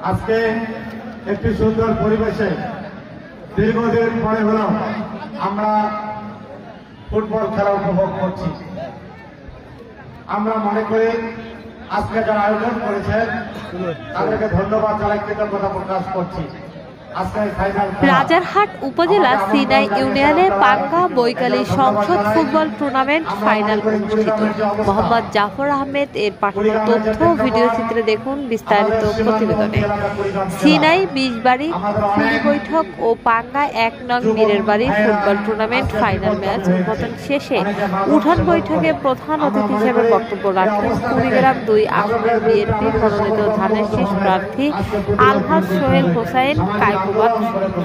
আজকে একটি সুন্দর পরিবেশে দীর্ঘদিন পরে হলেও আমরা ফুটবল খেলা উপভোগ করছি। আমরা মনে করি আজকে যারা আয়োজন করেছেন তাদেরকে ধন্যবাদ জানাই, কৃতজ্ঞতা প্রকাশ করছি। রাজারহাট উপজেলা সিনাই ইউনিয়নে পাঙ্গা বৈকালী সংসদ ফুটবল টুর্নামেন্ট ফাইনাল অনুষ্ঠিত। মোহাম্মদ জাফর আহমেদ এর পাঠানো তথ্য ও ভিডিও চিত্রে দেখুন বিস্তারিত প্রতিবেদনে। সিনাই ২০ বাড়ি কুড়ি বৈঠক ও পাঙ্গা ১ নং মীরের বাড়ি ফুটবল টুর্নামেন্ট ফাইনাল ম্যাচ উদ্বোধন শেষে উঠান বৈঠকে প্রধান অতিথি হিসেবে বক্তব্য রাখেন কুড়িগ্রাম ২ আসনের বিএনপি মনোনীত ধানের শীষ প্রার্থী আলহাজ সোহেল হোসাইন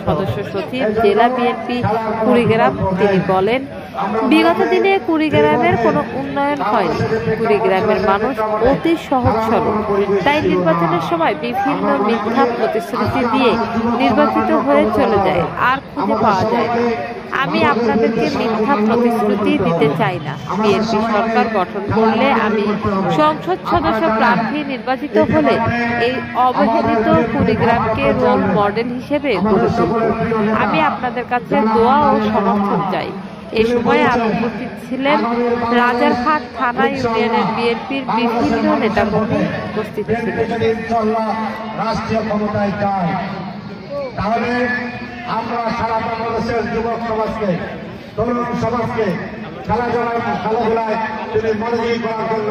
সদস্য সচিব জেলা বিএনপি কুড়িগ্রাম। তিনি বলেন, বিগত দিনে কুড়িগ্রামের কোনো উন্নয়ন হয়নি। কুড়িগ্রামের মানুষ অতি সহজ সরল, তাই নির্বাচনের সময় বিভিন্ন মিথ্যা প্রতিশ্রুতি দিয়ে নির্বাচিত হয়ে চলে যায়, আর খুঁজে পাওয়া যায় না। আমি আপনাদেরকে মিথ্যা প্রতিশ্রুতি দিতে চাই না। বিএনপি সরকার গঠন করলে আমি সংসদ সদস্য প্রার্থী নির্বাচিত হলে এই অবহেলিত কুড়িগ্রামকে রোল মডেল হিসেবে গড়ে তুলব। আমি আপনাদের কাছে দোয়া ও সমর্থন চাই। এ সময় আরো উপস্থিত ছিলেন রাজারহাট থানা ইউনিয়নের বিএনপির বিভিন্ন নেতাকর্মী উপস্থিত ছিলেন। রাষ্ট্রীয় ক্ষমতায় চাই, তাহলে আমরা সারা বাংলাদেশের যুবক সমাজকে, তরুণ সমাজকে খেলাধুলায় তিনি মনোযোগী করার জন্য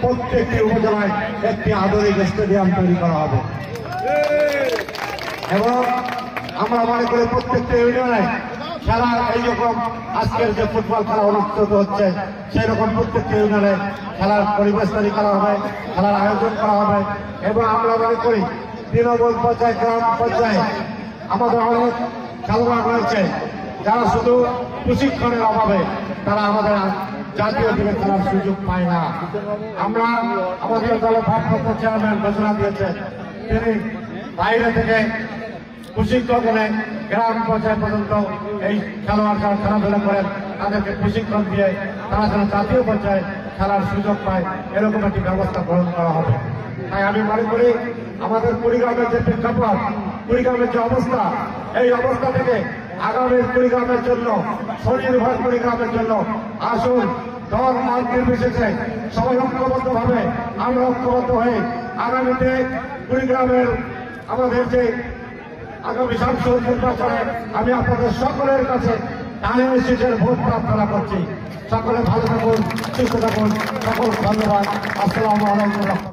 প্রত্যেকটি উপজেলায় একটি আধুনিক স্টেডিয়াম তৈরি করা হবে এবং আমরা মনে করি প্রত্যেকটি ইউনিয়নে খেলা এইরকম আজকের যে ফুটবল খেলা অনুষ্ঠিত হচ্ছে সেই রকম প্রত্যেকটি ইউনিয়নে খেলার পরিবেশ তৈরি করা হবে, খেলার আয়োজন করা হবে এবং আমরা মনে করি তৃণমূল পর্যায়ে, গ্রাম পর্যায়ে আমাদের অনেক খেলোয়াড় রয়েছে যারা শুধু প্রশিক্ষণের অভাবে তারা আমাদের জাতীয় টিমে খেলার সুযোগ পায় না। আমরা আমাদের দলের ভারপ্রাপ্ত চেয়ারম্যান ঘোষণা দিয়েছেন, তিনি বাইরে থেকে প্রশিক্ষক এনে গ্রাম পর্যায় পর্যন্ত এই খেলোয়াড় যারা খেলাধুলা করেন তাদেরকে প্রশিক্ষণ দিয়ে তারা যেন জাতীয় পর্যায়ে খেলার সুযোগ পায় এরকম একটি ব্যবস্থা গ্রহণ করা হবে। তাই আমি মনে করি আমাদের কুড়িগ্রামের যে প্রেক্ষাপট, কুড়িগ্রামের যে অবস্থা, এই অবস্থা থেকে আগামীর কুড়িগ্রামের জন্য, স্বনির্ভর কুড়িগ্রামের জন্য আসুন দল মত নির্বিশেষে সবাই ঐক্যবদ্ধভাবে আমরা ঐক্যবদ্ধ হয়ে আগামীতে কুড়িগ্রামের আমাদের যে আগামী সংসদ নির্বাচনে আমি আপনাদের সকলের কাছে ধানের শীষের ভোট প্রার্থনা করছি। সকলে ভালো থাকুন, সুস্থ থাকুন, সকল ধন্যবাদ। আসসালামু আলাইকুম।